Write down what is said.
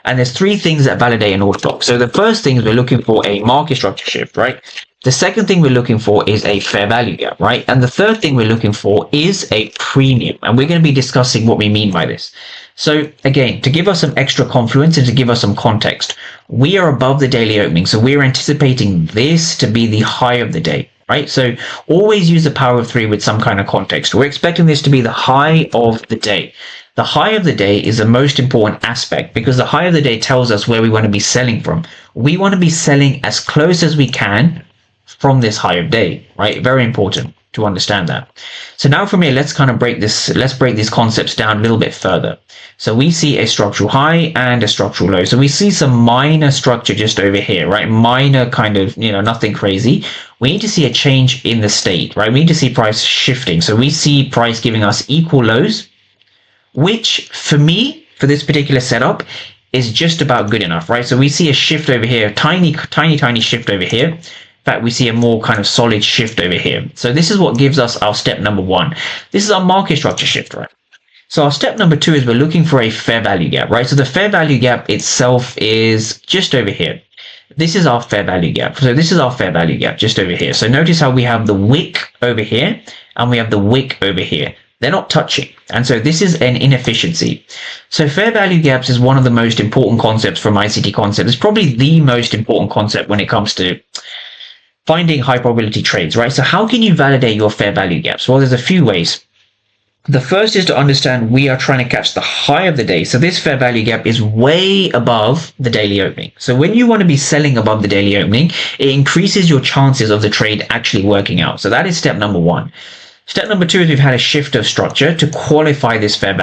And there's three things that validate an order block. So the first thing is we're looking for a market structure shift, right? The second thing we're looking for is a fair value gap, right? And the third thing we're looking for is a premium. And we're going to be discussing what we mean by this. So again, to give us some extra confluence and to give us some context, we are above the daily opening. So we're anticipating this to be the high of the day, right? So always use the power of three with some kind of context. We're expecting this to be the high of the day. The high of the day is the most important aspect because the high of the day tells us where we want to be selling from. We want to be selling as close as we can from this high of day, right? Very important to understand that. So now from here, let's kind of break these concepts down a little bit further. So we see a structural high and a structural low. So we see some minor structure just over here, right? Minor kind of, nothing crazy. We need to see a change in the state, right? We need to see price shifting. So we see price giving us equal lows, which for me, for this particular setup, is just about good enough, right? So we see a shift over here, tiny shift over here. In fact, we see a more kind of solid shift over here. So this is what gives us our step number one. This is our market structure shift, right? So our step number two is we're looking for a fair value gap, right? So the fair value gap itself is just over here. This is our fair value gap. So this is our fair value gap just over here. So notice how we have the wick over here and we have the wick over here. They're not touching. And so this is an inefficiency. So fair value gaps is one of the most important concepts from ICT concept. It's probably the most important concept when it comes to finding high probability trades, right? So how can you validate your fair value gaps? Well, there's a few ways. The first is to understand we are trying to catch the high of the day. So this fair value gap is way above the daily opening. So when you want to be selling above the daily opening, it increases your chances of the trade actually working out. So that is step number one. Step number two is we've had a shift of structure to qualify this fair value.